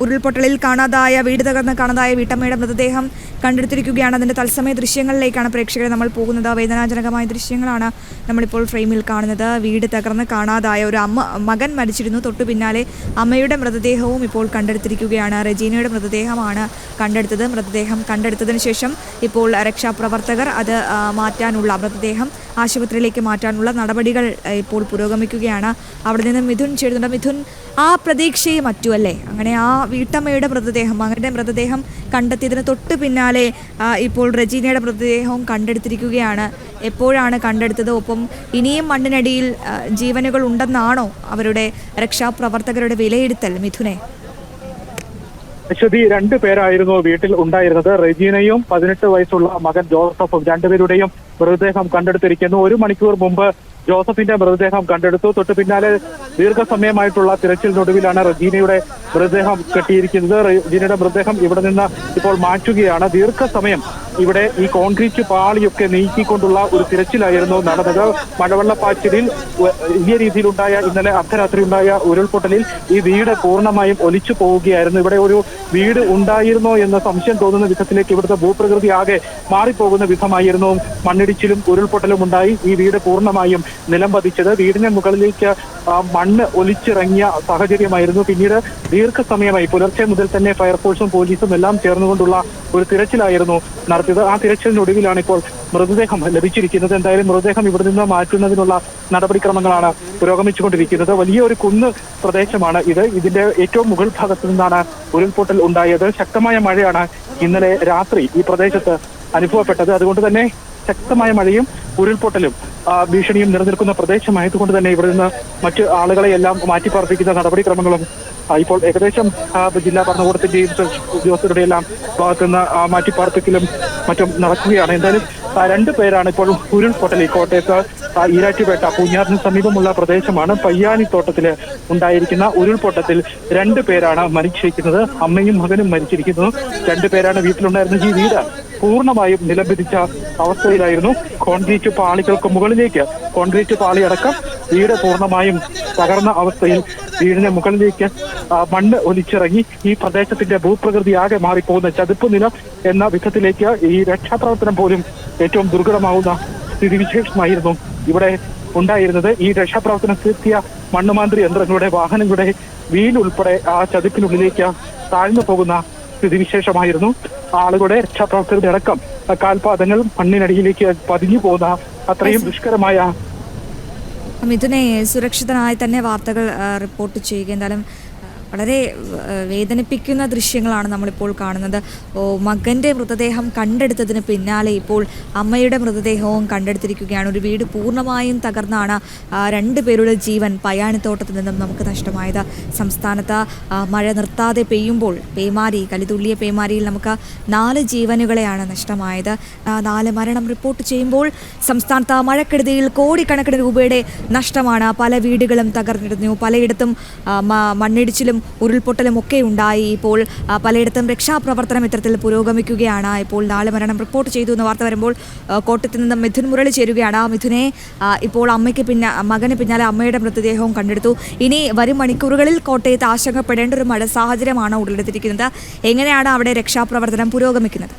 ഉരുൾപൊട്ടലിൽ വീട് തകർന്ന് കാണാതായ വീട്ടമ്മയുടെ മൃതദേഹം കണ്ടെടുത്തിരിക്കുകയാണ്. അതിൻ്റെ തത്സമയ ദൃശ്യങ്ങളിലേക്കാണ് പ്രേക്ഷകരെ നമ്മൾ പോകുന്നത്. വേദനാജനകമായ ദൃശ്യങ്ങളാണ് നമ്മളിപ്പോൾ ഫ്രെയിമിൽ കാണുന്നത്. വീട് തകർന്ന് കാണാതായ ഒരു മകൻ മരിച്ചിരുന്നു. തൊട്ടു പിന്നാലെ അമ്മയുടെ മൃതദേഹവും ഇപ്പോൾ കണ്ടെടുത്തിരിക്കുകയാണ്. റെജീനയുടെ മൃതദേഹമാണ് കണ്ടെടുത്തത്. മൃതദേഹം കണ്ടെടുത്തതിന് ശേഷം ഇപ്പോൾ രക്ഷാപ്രവർത്തകർ അത് മാറ്റാനുള്ള മൃതദേഹം ആശുപത്രിയിലേക്ക് മാറ്റാനുള്ള നടപടികൾ ഇപ്പോൾ പുരോഗമിക്കുകയാണ്. അവിടെ നിന്ന് മിഥുൻ ചേരുന്നുണ്ട്. മിഥുൻ, ആ പ്രതീക്ഷയെ മറ്റുമല്ലേ, അങ്ങനെ ആ വീട്ടമ്മയുടെ മൃതദേഹം, മകൻ്റെ മൃതദേഹം കണ്ടെത്തിയതിന് തൊട്ട് പിന്നാലെ ഇപ്പോൾ റെജീനയുടെ മൃതദേഹവും കണ്ടെടുത്തിരിക്കുകയാണ്. എപ്പോഴാണ് കണ്ടെടുത്തത്? ഒപ്പം ഇനിയും മണ്ണിനടിയിൽ ജീവനുകൾ ഉണ്ടെന്നാണോ അവരുടെ രക്ഷാപ്രവർത്തകരുടെ വിലയിരുത്തൽ? മിഥുനെ, അശ്വതി, 2 പേരായിരുന്നു വീട്ടിൽ ഉണ്ടായിരുന്നത്. റെജീനയും 18 വയസ്സുള്ള മകൻ ജോസഫും. 2 പേരുടെയും മൃതദേഹം കണ്ടെടുത്തിരിക്കുന്നു. 1 മണിക്കൂർ മുമ്പ് ജോസഫിന്റെ മൃതദേഹം കണ്ടെടുത്തു. തൊട്ടു പിന്നാലെ ദീർഘസമയമായിട്ടുള്ള തിരച്ചിലിനൊടുവിലാണ് റെജീനയുടെ മൃതദേഹം കെട്ടിയിരിക്കുന്നത്. റെജീനയുടെ മൃതദേഹം ഇവിടെ നിന്ന് ഇപ്പോൾ മാറ്റുകയാണ്. ദീർഘസമയം ഇവിടെ ഈ കോൺക്രീറ്റ് പാളിയൊക്കെ നീക്കിക്കൊണ്ടുള്ള ഒരു തിരച്ചിലായിരുന്നു നടന്നത്. മഴവെള്ളപ്പാച്ചിലിൽ വലിയ രീതിയിലുണ്ടായ ഇന്നലെ അർദ്ധരാത്രി ഉണ്ടായ ഉരുൾപൊട്ടലിൽ ഈ വീട് പൂർണ്ണമായും ഒലിച്ചു പോവുകയായിരുന്നു. ഇവിടെ ഒരു വീട് ഉണ്ടായിരുന്നോ എന്ന സംശയം തോന്നുന്ന വിധത്തിലേക്ക് ഇവിടുത്തെ ഭൂപ്രകൃതി ആകെ മാറിപ്പോകുന്ന വിധമായിരുന്നു മണ്ണിടിച്ചിലും ഉരുൾപൊട്ടലും ഉണ്ടായി ഈ വീട് പൂർണ്ണമായും നിലം പതിച്ചത്. വീടിന് മുകളിലേക്ക് മണ്ണ് ഒലിച്ചിറങ്ങിയ സാഹചര്യമായിരുന്നു. പിന്നീട് ദീർഘസമയമായി പുലർച്ചെ മുതൽ തന്നെ ഫയർഫോഴ്സും പോലീസും എല്ലാം ചേർന്നുകൊണ്ടുള്ള ഒരു തിരച്ചിലായിരുന്നു നടത്തിയത്. ആ തിരച്ചിലിനൊടുവിലാണ് ഇപ്പോൾ മൃതദേഹം ലഭിച്ചിരിക്കുന്നത്. എന്തായാലും മൃതദേഹം ഇവിടെ നിന്ന് മാറ്റുന്നതിനുള്ള നടപടിക്രമങ്ങളാണ് പുരോഗമിച്ചുകൊണ്ടിരിക്കുന്നത്. വലിയൊരു കുന്ന് പ്രദേശമാണ് ഇത്. ഇതിന്റെ ഏറ്റവും മുകൾ ഭാഗത്തു നിന്നാണ് ഉരുൾപൊട്ടൽ ഉണ്ടായത്. ശക്തമായ മഴയാണ് ഇന്നലെ രാത്രി ഈ പ്രദേശത്ത് അനുഭവപ്പെട്ടത്. അതുകൊണ്ട് തന്നെ ശക്തമായ മഴയും ഉരുൾപൊട്ടലും ഭീഷണിയും നിലനിൽക്കുന്ന പ്രദേശമായതുകൊണ്ട് തന്നെ ഇവിടെ നിന്ന് മറ്റ് ആളുകളെയെല്ലാം മാറ്റിപ്പാർപ്പിക്കുന്ന നടപടിക്രമങ്ങളും ഇപ്പോൾ ഏകദേശം ജില്ലാ ഭരണകൂടത്തിന്റെയും ഉദ്യോഗസ്ഥരുടെ എല്ലാം ഭാഗത്തുനിന്ന് മാറ്റിപ്പാർപ്പിക്കലും മറ്റും നടക്കുകയാണ്. എന്തായാലും 2 പേരാണ് ഇപ്പോൾ ഉരുൾപൊട്ടലിൽ കോട്ടയത്ത് ഈരാറ്റുപേട്ട പൂഞ്ഞാറിന് സമീപമുള്ള പ്രദേശമാണ് പയ്യാനിത്തോട്ടത്തിൽ ഉണ്ടായിരിക്കുന്ന ഉരുൾപൊട്ടത്തിൽ 2 പേരാണ് മരിച്ചിരിക്കുന്നത്. അമ്മയും മകനും മരിച്ചിരിക്കുന്നു. 2 പേരാണ് വീട്ടിലുണ്ടായിരുന്നത്. ഈ വീട് പൂർണ്ണമായും നിലംപതിച്ച അവസ്ഥയിലായിരുന്നു. കോൺക്രീറ്റ് പാളികൾക്ക് മുകളിലേക്ക് കോൺക്രീറ്റ് പാളി അടക്കം വീട് പൂർണ്ണമായും തകർന്ന അവസ്ഥയിൽ വീടിന് മുകളിലേക്ക് മണ്ണ് ഒലിച്ചിറങ്ങി ഈ പ്രദേശത്തിന്റെ ഭൂപ്രകൃതി ആകെ മാറിപ്പോകുന്ന ചതുപ്പ് നിലം എന്ന വിധത്തിലേക്ക് ഈ രക്ഷാപ്രവർത്തനം പോലും ഏറ്റവും ദുർഘടമാവുന്ന സ്ഥിതിവിശേഷമായിരുന്നു ഇവിടെ ഉണ്ടായിരുന്നത്. ഈ രക്ഷാപ്രവർത്തനത്തിലെത്തിയ മണ്ണുമാന്ത്രി യന്ത്രങ്ങളുടെ വാഹനങ്ങളുടെ വീൽ ഉൾപ്പെടെ ആ ചതുപ്പിനുള്ളിലേക്ക് താഴ്ന്നു പോകുന്ന സ്ഥിതിവിശേഷമായിരുന്നു. ആളുകളുടെ രക്ഷാപ്രവർത്തകരുടെ അടക്കം കാൽപാദങ്ങൾ മണ്ണിനടിയിലേക്ക് പതിഞ്ഞു പോകുന്ന അത്രയും ദുഷ്കരമായ. മിഥുനെ, സുരക്ഷിതനായി തന്നെ വാർത്തകൾ റിപ്പോർട്ട് ചെയ്യുക. എന്തായാലും വളരെ വേദനിപ്പിക്കുന്ന ദൃശ്യങ്ങളാണ് നമ്മളിപ്പോൾ കാണുന്നത്. മകൻ്റെ മൃതദേഹം കണ്ടെടുത്തതിന് പിന്നാലെ ഇപ്പോൾ അമ്മയുടെ മൃതദേഹവും കണ്ടെടുത്തിരിക്കുകയാണ്. ഒരു വീട് പൂർണ്ണമായും തകർന്നാണ് 2 പേരുടെ ജീവൻ പയ്യാനിത്തോട്ടത്തിൽ നിന്നും നമുക്ക് നഷ്ടമായത്. സംസ്ഥാനത്ത് മഴ നിർത്താതെ പെയ്യുമ്പോൾ കലിതുള്ളിയ പേമാരിയിൽ നമുക്ക് 4 ജീവനുകളെയാണ് നഷ്ടമായത്. 4 മരണം റിപ്പോർട്ട് ചെയ്യുമ്പോൾ സംസ്ഥാനത്ത് മഴക്കെടുതിയിൽ കോടിക്കണക്കിന് രൂപയുടെ നഷ്ടമാണ്. പല വീടുകളും തകർന്നിരുന്നു. പലയിടത്തും മണ്ണിടിച്ചിലും ഉരുൾപൊട്ടലും ഒക്കെ ഉണ്ടായി. ഇപ്പോൾ പലയിടത്തും രക്ഷാപ്രവർത്തനം ഇത്തരത്തിൽ പുരോഗമിക്കുകയാണ്. ഇപ്പോൾ 4 മരണം റിപ്പോർട്ട് ചെയ്തു എന്ന വാർത്ത വരുമ്പോൾ കോട്ടയത്ത് നിന്ന് മിഥുൻ മുരളി ചേരുകയാണ്. മിഥുനെ, ഇപ്പോൾ മകന് പിന്നാലെ അമ്മയുടെ മൃതദേഹവും കണ്ടെടുത്തു. ഇനി വരും മണിക്കൂറുകളിൽ കോട്ടയത്ത് ആശങ്കപ്പെടേണ്ട ഒരു മഴ സാഹചര്യമാണ് ഉടലെടുത്തിരിക്കുന്നത്. എങ്ങനെയാണ് അവിടെ രക്ഷാപ്രവർത്തനം പുരോഗമിക്കുന്നത്?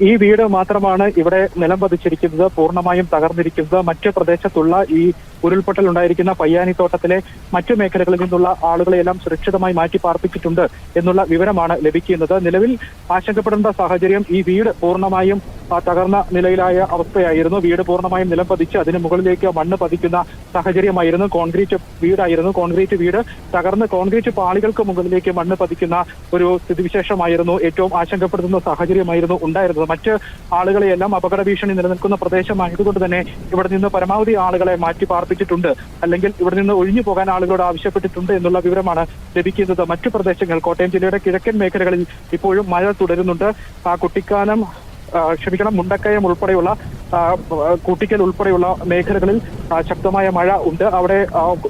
ഈ വീട് മാത്രമാണ് ഇവിടെ നിലം പതിച്ചിരിക്കുന്നത്, പൂർണ്ണമായും തകർന്നിരിക്കുന്നത്. മറ്റു പ്രദേശത്തുള്ള ഈ ഉരുൾപൊട്ടൽ ഉണ്ടായിരിക്കുന്ന പയ്യാനിത്തോട്ടത്തിലെ മറ്റു മേഖലകളിൽ നിന്നുള്ള ആളുകളെയെല്ലാം സുരക്ഷിതമായി മാറ്റി പാർപ്പിച്ചിട്ടുണ്ട് എന്നുള്ള വിവരമാണ് ലഭിക്കുന്നത്. നിലവിൽ ആശങ്കപ്പെടേണ്ട സാഹചര്യം ഈ വീട് പൂർണ്ണമായും തകർന്ന നിലയിലായ അവസ്ഥയായിരുന്നു. വീട് പൂർണ്ണമായും നിലം പതിച്ച് അതിന് മുകളിലേക്ക് മണ്ണ് പതിക്കുന്ന സാഹചര്യമായിരുന്നു. കോൺക്രീറ്റ് വീടായിരുന്നു. കോൺക്രീറ്റ് വീട് തകർന്ന് കോൺക്രീറ്റ് പാളികൾക്ക് മുകളിലേക്ക് മണ്ണ് പതിക്കുന്ന ഒരു സ്ഥിതിവിശേഷമായിരുന്നു. ഏറ്റവും ആശങ്കപ്പെടുത്തുന്ന സാഹചര്യമായിരുന്നു ഉണ്ടായിരുന്നത്. മറ്റ് ആളുകളെയെല്ലാം അപകട ഭീഷണി നിലനിൽക്കുന്ന പ്രദേശമായതുകൊണ്ട് തന്നെ ഇവിടെ നിന്ന് പരമാവധി ആളുകളെ മാറ്റി പാർപ്പിച്ചിട്ടുണ്ട്, അല്ലെങ്കിൽ ഇവിടെ നിന്ന് ഒഴിഞ്ഞു പോകാൻ ആളുകളോട് ആവശ്യപ്പെട്ടിട്ടുണ്ട് എന്നുള്ള വിവരമാണ് ലഭിക്കുന്നത്. മറ്റു പ്രദേശങ്ങൾ, കോട്ടയം ജില്ലയുടെ കിഴക്കൻ മേഖലകളിൽ ഇപ്പോഴും മഴ തുടരുന്നുണ്ട്. കുട്ടിക്കാനം മുണ്ടക്കയം ഉൾപ്പെടെയുള്ള കൂട്ടിക്കൽ ഉൾപ്പെടെയുള്ള മേഖലകളിൽ ശക്തമായ മഴ ഉണ്ട്. അവിടെ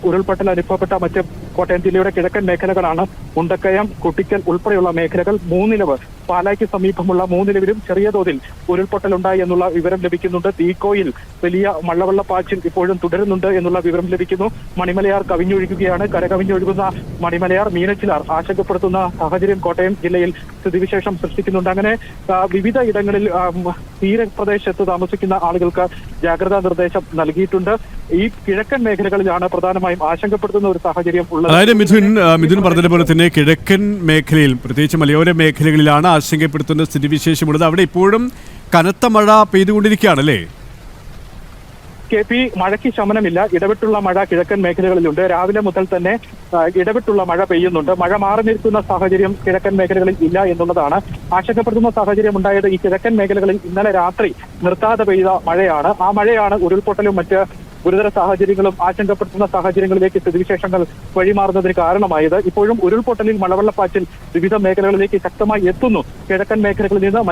ഉരുൾപൊട്ടൽ അനുഭവപ്പെട്ട മറ്റ് കോട്ടയം ജില്ലയുടെ കിഴക്കൻ മേഖലകളാണ്. മുണ്ടക്കയം, കുട്ടിക്കൽ ഉൾപ്പെടെയുള്ള മേഖലകൾ. മൂന്നിലവ് പാലായ്ക്ക് സമീപമുള്ള മൂന്നിലവിലും ചെറിയ തോതിൽ ഉരുൾപൊട്ടലുണ്ടായി എന്നുള്ള വിവരം ലഭിക്കുന്നുണ്ട്. തീക്കോയിൽ വലിയ മഴവെള്ളപ്പാച്ചിൽ ഇപ്പോഴും തുടരുന്നുണ്ട് എന്നുള്ള വിവരം ലഭിക്കുന്നു. മണിമലയാർ കവിഞ്ഞൊഴുകുകയാണ്. കരകവിഞ്ഞൊഴുകുന്ന മണിമലയാർ, മീനച്ചിലാർ ആശങ്കപ്പെടുത്തുന്ന സാഹചര്യം കോട്ടയം ജില്ലയിൽ സ്ഥിതിവിശേഷം സൃഷ്ടിക്കുന്നുണ്ട്. അങ്ങനെ വിവിധ ഇടങ്ങളിൽ തീരപ്രദേശത്ത് താമസിക്കുന്ന ആളുകൾക്ക് ജാഗ്രതാ നിർദ്ദേശം നൽകിയിട്ടുണ്ട്. ഈ കിഴക്കൻ മേഖലകളിലാണ് പ്രധാനമായും ആശങ്കപ്പെടുത്തുന്ന ഒരു സാഹചര്യം ഉള്ളത്. അതായത് മിഥുൻ പറഞ്ഞതുപോലെ തന്നെ കിഴക്കൻ മേഖലയിൽ, പ്രത്യേകിച്ച് മലയോര മേഖലകളിലാണ് ആശങ്കപ്പെടുത്തുന്ന സ്ഥിതിവിശേഷമുള്ളത്. അവിടെ ഇപ്പോഴും കനത്ത മഴ പെയ്തുകൊണ്ടിരിക്കുകയാണല്ലേ? KP, മഴയ്ക്ക് ശമനമില്ല. ഇടവിട്ടുള്ള മഴ കിഴക്കൻ മേഖലകളിലുണ്ട്. രാവിലെ മുതൽ തന്നെ ഇടവിട്ടുള്ള മഴ പെയ്യുന്നുണ്ട്. മഴ മാറി നിൽക്കുന്ന സാഹചര്യം കിഴക്കൻ മേഖലകളിൽ ഇല്ല എന്നുള്ളതാണ്. ആശങ്കപ്പെടുത്തുന്ന സാഹചര്യം ഉണ്ടായത് ഈ കിഴക്കൻ മേഖലകളിൽ ഇന്നലെ രാത്രി നിർത്താതെ പെയ്ത മഴയാണ്. ആ മഴയാണ് ഉരുൾപൊട്ടലും മറ്റ് ഗുരുതര സാഹചര്യങ്ങളും ആശങ്കപ്പെടുത്തുന്ന സാഹചര്യങ്ങളിലേക്ക് സ്ഥിതിവിശേഷങ്ങൾ വഴിമാറുന്നതിന് കാരണമായത്. ഇപ്പോഴും ഉരുൾപൊട്ടലിൽ മലവെള്ളപ്പാച്ചിൽ വിവിധ മേഖലകളിലേക്ക് ശക്തമായി എത്തുന്നു. കിഴക്കൻ മേഖലകളിൽ നിന്ന്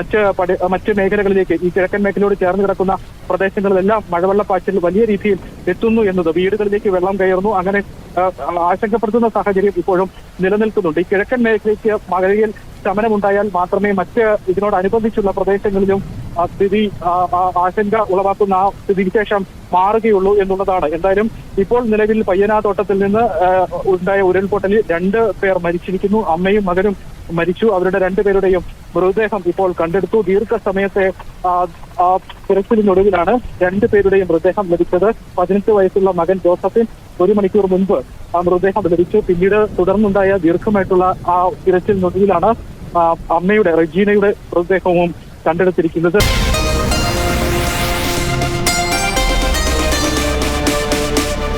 മറ്റ് മേഖലകളിലേക്ക്, ഈ കിഴക്കൻ മേഖലയോട് ചേർന്ന് കിടക്കുന്ന പ്രദേശങ്ങളിലെല്ലാം മഴവെള്ളപ്പാച്ചിൽ വലിയ രീതിയിൽ എത്തുന്നു എന്നത്, വീടുകളിലേക്ക് വെള്ളം കയറുന്നു. അങ്ങനെ ആശങ്കപ്പെടുത്തുന്ന സാഹചര്യം ഇപ്പോഴും നിലനിൽക്കുന്നുണ്ട്. ഈ കിഴക്കൻ മേഖലയ്ക്ക് മഴയിൽ ശമനമുണ്ടായാൽ മാത്രമേ മറ്റ് ഇതിനോടനുബന്ധിച്ചുള്ള പ്രദേശങ്ങളിലും സ്ഥിതി ആശങ്ക ഉളവാക്കുന്ന ആ സ്ഥിതിവിശേഷം മാറുകയുള്ളൂ എന്നുള്ളതാണ്. എന്തായാലും ഇപ്പോൾ നിലവിൽ പയ്യനാതോട്ടത്തിൽ നിന്ന് ഉണ്ടായ ഉരുൾപൊട്ടലിൽ 2 പേർ മരിച്ചിരിക്കുന്നു. അമ്മയും മകനും മരിച്ചു. അവരുടെ 2 പേരുടെയും മൃതദേഹം ഇപ്പോൾ കണ്ടെടുത്തു. ദീർഘസമയത്തെ തിരച്ചിലിനൊടുവിലാണ് 2 പേരുടെയും മൃതദേഹം ലഭിച്ചത്. 18 വയസ്സുള്ള മകൻ ജോസഫിൻ 1 മണിക്കൂർ മുൻപ് ആ മൃതദേഹം ലഭിച്ചു. പിന്നീട് തുടർന്നുണ്ടായ ദീർഘമായിട്ടുള്ള ആ തിരച്ചിലിനൊടുവിലാണ് അമ്മയുടെ, റെജീനയുടെ മൃതദേഹവും കണ്ടെടുത്തിരിക്കുന്നത്.